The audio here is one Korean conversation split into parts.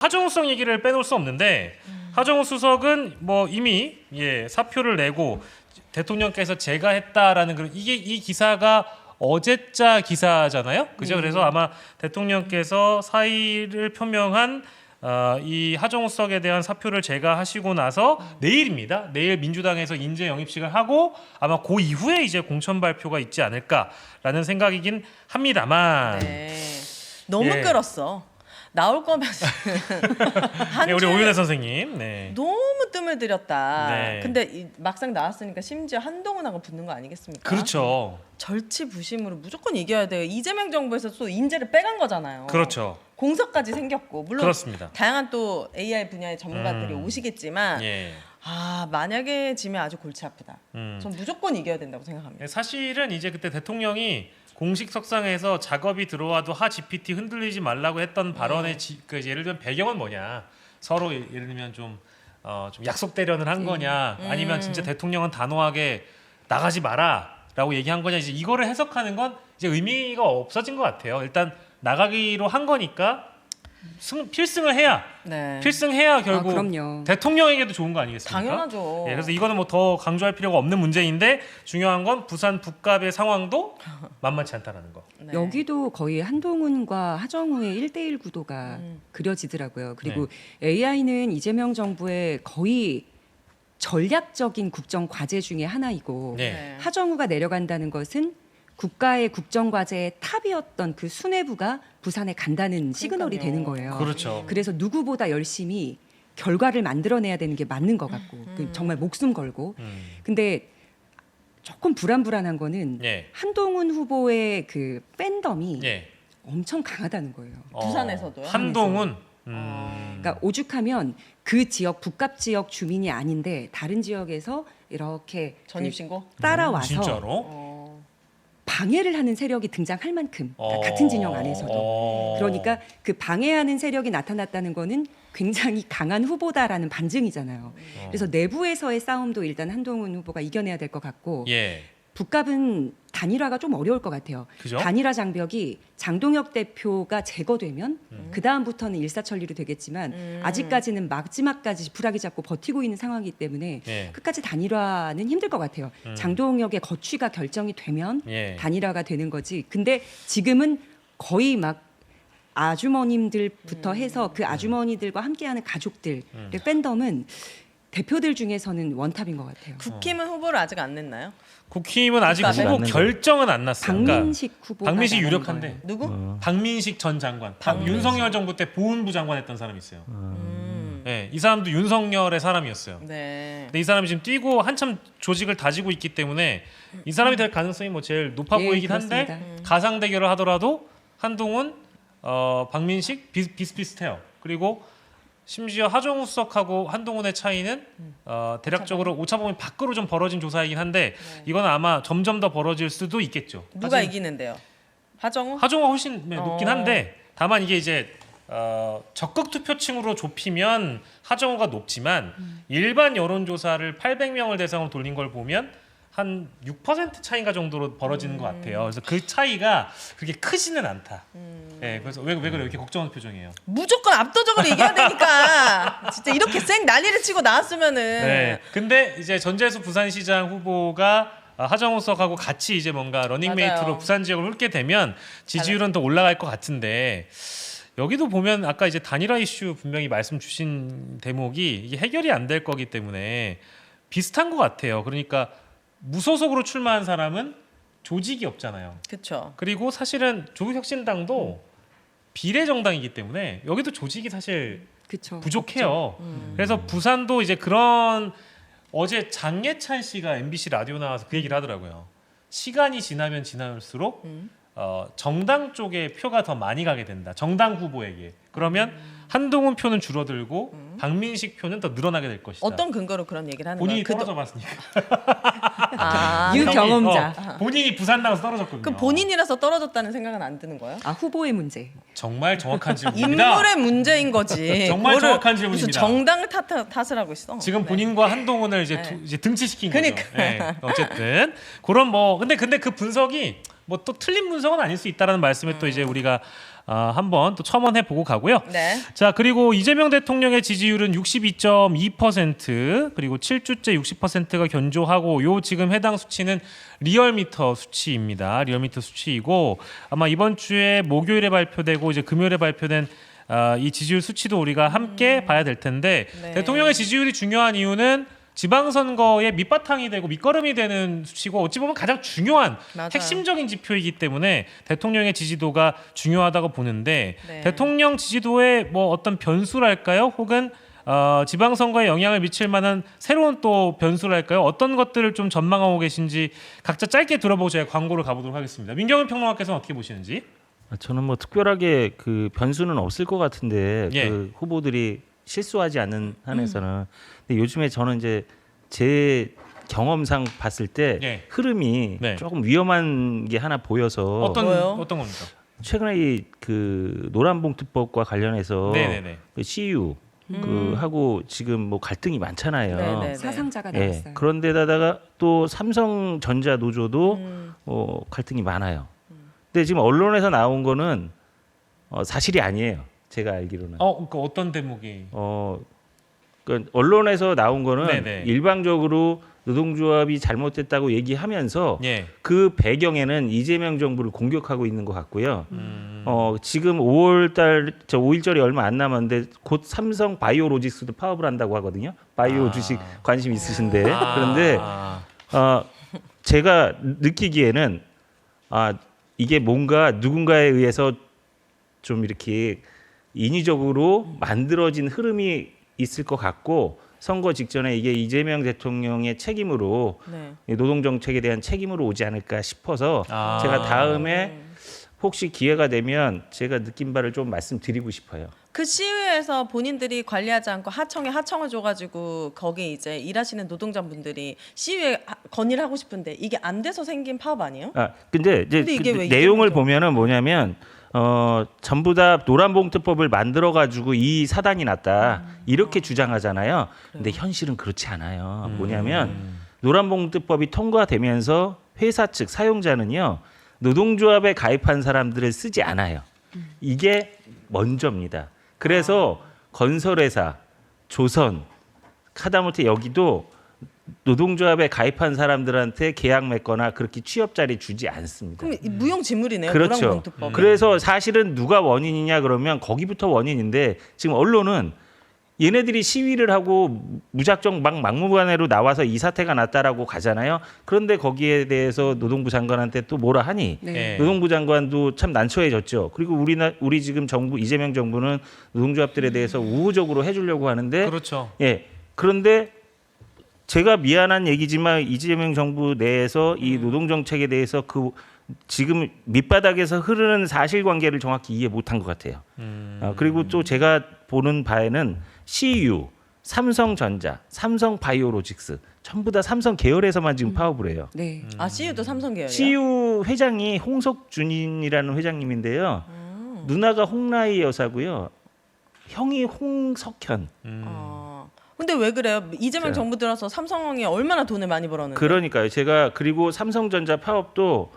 하정우성 얘기를 빼놓을 수 없는데 하정우 수석은 뭐 이미 사표를 내고 대통령께서 제가 했다라는 그런 이 기사가 어제자 기사잖아요, 그죠? 그래서 아마 대통령께서 사의를 표명한 이 하정우 수석에 대한 사표를 제거하시고 나서 내일입니다. 내일 민주당에서 인재 영입식을 하고 아마 그 이후에 이제 공천 발표가 있지 않을까라는 생각이긴 합니다만. 네. 너무 끌었어. 나올 거면 네, 우리 오윤혜 선생님. 네. 너무 뜸을 들였다. 네. 근데 막상 나왔으니까 심지어 한동훈하고 붙는 거 아니겠습니까? 그렇죠. 절치부심으로 무조건 이겨야 돼요. 이재명 정부에서 또 인재를 빼간 거잖아요. 그렇죠. 공석까지 생겼고 물론 그렇습니다. 다양한 또 AI 분야의 전문가들이 오시겠지만 예. 만약에 지면 아주 골치 아프다. 전 무조건 이겨야 된다고 생각합니다. 사실은 이제 그때 대통령이 공식 석상에서 작업이 들어와도 하 GPT 흔들리지 말라고 했던 발언의 예를 들면 배경은 뭐냐, 서로 예를 들면 좀 약속 대련을 한 거냐, 아니면 진짜 대통령은 단호하게 나가지 마라라고 얘기한 거냐, 이제 이거를 해석하는 건 이제 의미가 없어진 것 같아요. 일단 나가기로 한 거니까 필승을 해야 필승해야 결국 그럼요. 대통령에게도 좋은 거 아니겠습니까? 당연하죠. 그래서 이거는 뭐 더 강조할 필요가 없는 문제인데 중요한 건 부산 북갑의 상황도 만만치 않다라는 거. 네. 여기도 거의 한동훈과 하정우의 1대1 구도가 그려지더라고요. 그리고 AI는 이재명 정부의 거의 전략적인 국정 과제 중에 하나이고 네. 하정우가 내려간다는 것은 국가의 국정 과제의 탑이었던 그 수뇌부가 부산에 간다는 시그널이 되는 거예요. 그렇죠. 그래서 누구보다 열심히 결과를 만들어내야 되는 게 맞는 것 같고 정말 목숨 걸고. 근데 조금 불안한 거는 예. 한동훈 후보의 그 팬덤이 예. 엄청 강하다는 거예요. 부산에서도요? 한동훈. 그러니까 오죽하면 그 지역 북갑 지역 주민이 아닌데 다른 지역에서 이렇게 전입신고? 따라와서 진짜로? 방해를 하는 세력이 등장할 만큼, 그러니까 같은 진영 안에서도. 그러니까 그 방해하는 세력이 나타났다는 거는 굉장히 강한 후보다라는 반증이잖아요. 그래서 내부에서의 싸움도 일단 한동훈 후보가 이겨내야 될 것 같고, 예. 북갑은 단일화가 좀 어려울 것 같아요. 그죠? 단일화 장벽이 장동혁 대표가 제거되면 그 다음부터는 일사천리로 되겠지만 아직까지는 마지막까지 불하기 잡고 버티고 있는 상황이기 때문에 예. 끝까지 단일화는 힘들 것 같아요. 장동혁의 거취가 결정이 되면 예. 단일화가 되는 거지. 근데 지금은 거의 막 아주머님들부터 해서 그 아주머니들과 함께하는 가족들, 팬덤은 대표들 중에서는 원탑인 것 같아요. 국힘은 후보를 아직 안 냈나요? 국힘은 아직 국감에? 후보 결정은 안 났어요. 박민식 후보가 박민식 나가는 유력한데. 거예요. 누구? 박민식 전 장관. 박민식. 윤석열 정부 때 보훈부 장관 했던 사람이 있어요. 네, 이 사람도 윤석열의 사람이었어요. 네. 근데 이 사람이 지금 뛰고 한참 조직을 다지고 있기 때문에 이 사람이 될 가능성이 뭐 제일 높아 예, 보이긴 한데 그렇습니다. 가상 대결을 하더라도 한동훈, 박민식 비슷비슷해요. 그리고 심지어 하정우 수석하고 한동훈의 차이는 대략적으로 오차범위 밖으로 좀 벌어진 조사이긴 한데 이건 아마 점점 더 벌어질 수도 있겠죠. 누가 사실 이기는데요? 하정우? 하정우가 훨씬 높긴 한데 다만 이게 이제 적극 투표층으로 좁히면 하정우가 높지만 일반 여론조사를 800명을 대상으로 돌린 걸 보면 한 6% 차이인가 정도로 벌어지는 것 같아요. 그래서 그 차이가 그렇게 크지는 않다. 네, 그래서 왜 그래 이렇게 걱정하는 표정이에요? 무조건 압도적으로 이겨야 되니까 진짜 이렇게 쌩 난리를 치고 나왔으면은 네. 근데 이제 전재수 부산시장 후보가 하정우 수석하고 같이 이제 뭔가 러닝메이트로 맞아요. 부산 지역을 훑게 되면 지지율은 더 올라갈 것 같은데 여기도 보면 아까 이제 단일화 이슈 분명히 말씀 주신 대목이 이게 해결이 안 될 거기 때문에 비슷한 것 같아요. 그러니까 무소속으로 출마한 사람은 조직이 없잖아요. 그렇죠. 그리고 사실은 조국혁신당도 비례정당이기 때문에 여기도 조직이 사실 그쵸. 부족해요. 그래서 부산도 이제 그런 어제 장예찬 씨가 MBC 라디오 나와서 그 얘기를 하더라고요. 시간이 지나면 지날수록 정당 쪽에 표가 더 많이 가게 된다. 정당 후보에게. 그러면 한동훈 표는 줄어들고 박민식 표는 더 늘어나게 될 것이다. 어떤 근거로 그런 얘기를 하는 본인이 거예요? 떨어져 봤으니까. 유경험자. 본인이 부산 나가서 떨어졌거든요. 그럼 본인이라서 떨어졌다는 생각은 안 드는 거예요? 아 후보의 문제. 정말 정확한 질문입니다. 인물의 문제인 거지. 정말 그거를 정확한 질문입니다. 무슨 정당을 탓을 하고 있어. 지금 네. 본인과 한동훈을 이제, 네. 이제 등치시킨 그러니까. 거죠. 네, 어쨌든 그런 뭐 근데 그 분석이 뭐 또 틀린 분석은 아닐 수 있다라는 말씀에 또 이제 우리가 한번 또 첨언해 보고 가고요. 네. 자, 그리고 이재명 대통령의 지지율은 62.2% 그리고 7주째 60%가 견조하고 요 지금 해당 수치는 리얼미터 수치입니다. 리얼미터 수치이고 아마 이번 주에 목요일에 발표되고 이제 금요일에 발표된 이 지지율 수치도 우리가 함께 봐야 될 텐데 네. 대통령의 지지율이 중요한 이유는 지방선거의 밑바탕이 되고 밑거름이 되는 수치고 어찌 보면 가장 중요한 맞아요. 핵심적인 지표이기 때문에 대통령의 지지도가 중요하다고 보는데 네. 대통령 지지도에 뭐 어떤 변수랄까요? 혹은 지방선거에 영향을 미칠 만한 새로운 또 변수랄까요? 어떤 것들을 좀 전망하고 계신지 각자 짧게 들어보고 제가 광고를 가보도록 하겠습니다. 민경훈 평론가께서는 어떻게 보시는지? 저는 뭐 특별하게 그 변수는 없을 것 같은데 예. 그 후보들이 실수하지 않는 한에서는 근데 요즘에 저는 이제 제 경험상 봤을 때 예. 흐름이 네. 조금 위험한 게 하나 보여서 뭐요? 어떤 겁니까? 최근에 이 그 노란봉투법과 관련해서 네네네. 그 CU 그 하고 지금 뭐 갈등이 많잖아요. 네네. 사상자가 예. 나왔어요. 그런데다가 또 삼성전자 노조도 갈등이 많아요. 근데 지금 언론에서 나온 거는 사실이 아니에요. 제가 알기로는. 그 어떤 대목이? 그 언론에서 나온 거는 네네. 일방적으로 노동조합이 잘못됐다고 얘기하면서 예. 그 배경에는 이재명 정부를 공격하고 있는 것 같고요. 지금 5일절이 얼마 안 남았는데 곧 삼성 바이오로직스도 파업을 한다고 하거든요. 바이오 주식 관심 있으신데 그런데 제가 느끼기에는 이게 뭔가 누군가에 의해서 좀 이렇게 인위적으로 만들어진 흐름이 있을 것 같고 선거 직전에 이게 이재명 대통령의 책임으로 네. 이 노동 정책에 대한 책임으로 오지 않을까 싶어서 아. 제가 다음에 혹시 기회가 되면 제가 느낀 바를 좀 말씀드리고 싶어요. 그 시위에서 본인들이 관리하지 않고 하청에 하청을 줘가지고 거기 이제 일하시는 노동자분들이 시위에 건의를 하고 싶은데 이게 안 돼서 생긴 파업 아니에요? 근데 이제 근데 이게 그 왜 내용을 이재명 보면은 뭐냐면 전부 다 노란봉투법을 만들어 가지고 이 사단이 났다 이렇게 주장하잖아요. 근데 현실은 그렇지 않아요. 뭐냐면 노란봉투법이 통과되면서 회사 측 사용자는요 노동조합에 가입한 사람들을 쓰지 않아요. 이게 먼저입니다. 그래서 건설회사, 조선, 하다못해 여기도 노동조합에 가입한 사람들한테 계약 맺거나 그렇게 취업 자리 주지 않습니다. 그럼 무용지물이네요. 그렇죠. 노란봉투법. 그래서 사실은 누가 원인이냐 그러면 거기부터 원인인데 지금 언론은 얘네들이 시위를 하고 무작정 막무가내로 나와서 이 사태가 났다라고 가잖아요. 그런데 거기에 대해서 노동부 장관한테 또 뭐라 하니 네. 노동부 장관도 참 난처해졌죠. 그리고 우리 지금 정부 이재명 정부는 노동조합들에 대해서 우호적으로 해주려고 하는데 그렇죠. 예. 그런데 제가 미안한 얘기지만 이재명 정부 내에서 이 노동 정책에 대해서 그 지금 밑바닥에서 흐르는 사실관계를 정확히 이해 못한 것 같아요. 그리고 또 제가 보는 바에는 CU, 삼성전자, 삼성바이오로직스 전부 다 삼성 계열에서만 지금 파업을 해요. 네. CU도 삼성 계열이요? CU 회장이 홍석준이라는 회장님인데요. 누나가 홍라희 여사고요. 형이 홍석현. 근데 왜 그래요? 이재명 자. 정부 들어서 삼성이 얼마나 돈을 많이 벌었는데? 그러니까요. 제가 그리고 삼성전자 파업도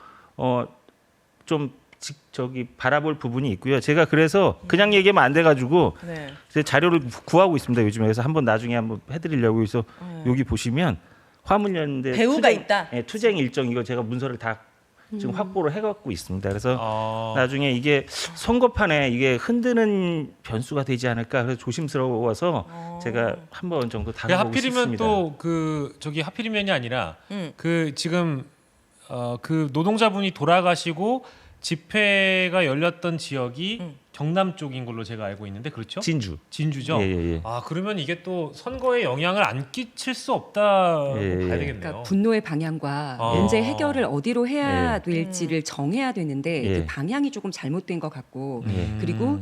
좀 저기 바라볼 부분이 있고요. 제가 그래서 그냥 얘기하면 안 돼가지고 네. 제 자료를 구하고 있습니다. 요즘에 그래서 한번 나중에 한번 해드리려고 해서 여기 보시면 화물연대 배우가 있다? 예, 투쟁 일정 이거 제가 문서를 다 지금 확보를 해갖고 있습니다. 그래서 나중에 이게 선거판에 이게 흔드는 변수가 되지 않을까 그래서 조심스러워서 제가 한 번 정도 다뤄보고 하필이면 싶습니다. 또 그 저기 하필이면이 아니라 음. 그 지금 그 노동자분이 돌아가시고 집회가 열렸던 지역이 경남 쪽인 걸로 제가 알고 있는데 그렇죠? 진주죠. 예. 그러면 이게 또 선거에 영향을 안 끼칠 수 없다고 예. 봐야 되겠네요. 그러니까 분노의 방향과 아. 문제 해결을 어디로 해야 될지를 정해야 되는데 예. 그 방향이 조금 잘못된 것 같고 예. 그리고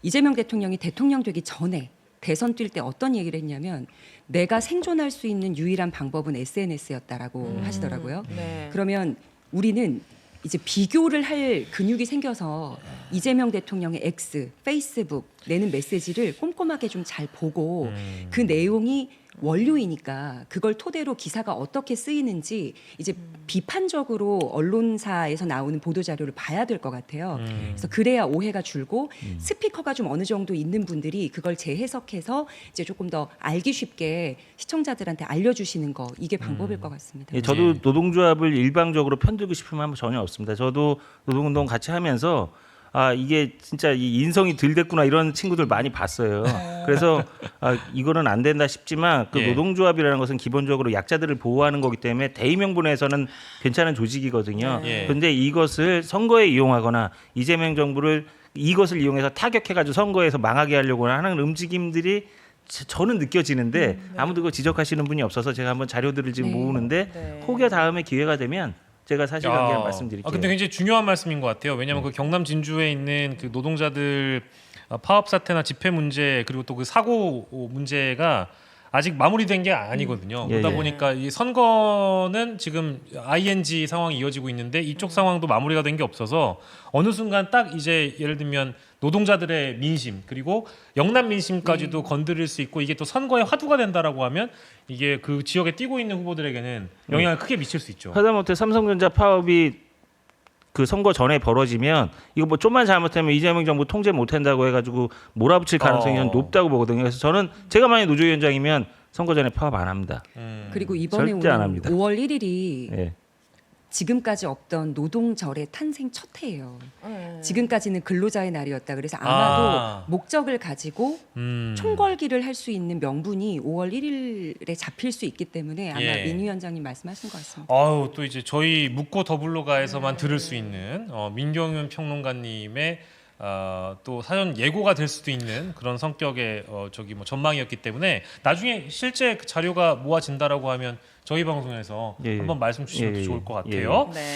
이재명 대통령이 대통령 되기 전에 대선 뛸 때 어떤 얘기를 했냐면 내가 생존할 수 있는 유일한 방법은 SNS였다라고 하시더라고요. 네. 그러면 우리는 이제 비교를 할 근육이 생겨서 이재명 대통령의 X, 페이스북 내는 메시지를 꼼꼼하게 좀 잘 보고 그 내용이 원료이니까 그걸 토대로 기사가 어떻게 쓰이는지 이제 비판적으로 언론사에서 나오는 보도 자료를 봐야 될 것 같아요. 그래서 그래야 오해가 줄고 스피커가 좀 어느 정도 있는 분들이 그걸 재해석해서 이제 조금 더 알기 쉽게 시청자들한테 알려주시는 거 이게 방법일 것 같습니다. 예, 저도 노동조합을 일방적으로 편들고 싶은 마음은 전혀 없습니다. 저도 노동운동 같이 하면서 이게 진짜 이 인성이 덜 됐구나 이런 친구들 많이 봤어요. 그래서 이거는 안 된다 싶지만 그 예. 노동조합이라는 것은 기본적으로 약자들을 보호하는 거기 때문에 대의명분에서는 괜찮은 조직이거든요. 예. 그런데 이것을 선거에 이용하거나 이재명 정부를 이것을 이용해서 타격해가지고 선거에서 망하게 하려고 하는 움직임들이 저는 느껴지는데 아무도 그거 지적하시는 분이 없어서 제가 한번 자료들을 지금 네. 모으는데 네. 혹여 다음에 기회가 되면 제가 사실관계 말씀드릴게요. 근데 굉장히 중요한 말씀인 것 같아요. 왜냐하면 그 경남 진주에 있는 그 노동자들 파업 사태나 집회 문제 그리고 또 그 사고 문제가 아직 마무리된 게 아니거든요. 예, 그러다 예. 보니까 이 선거는 지금 ING 상황이 이어지고 있는데 이쪽 상황도 마무리가 된 게 없어서 어느 순간 딱 이제 예를 들면 노동자들의 민심 그리고 영남 민심까지도 건드릴 수 있고 이게 또 선거의 화두가 된다라고 하면 이게 그 지역에 뛰고 있는 후보들에게는 영향을 크게 미칠 수 있죠. 하다못해 삼성전자 파업이 그 선거 전에 벌어지면 이거 뭐 좀만 잘못하면 이재명 정부 통제 못한다고 해가지고 몰아붙일 가능성이 높다고 보거든요. 그래서 저는 제가 만약 노조위원장이면 선거 전에 파업 안 합니다. 그리고 이번에 절대 안 오는 합니다. 5월 1일이 예. 지금까지 없던 노동절의 탄생 첫 해예요. 네. 지금까지는 근로자의 날이었다. 그래서 아마도 아. 목적을 가지고 총궐기를 할 수 있는 명분이 5월 1일에 잡힐 수 있기 때문에 아마 예. 민 위원장님 말씀하신 것 같습니다. 아유 또 이제 저희 묻고 더불러가에서만 들을 수 있는 민경윤 평론가님의 또 사전 예고가 될 수도 있는 그런 성격의 전망이었기 때문에 나중에 실제 그 자료가 모아진다라고 하면 저희 방송에서 예, 예. 한번 말씀 주시면 예, 예. 좋을 것 예, 예. 같아요. 네.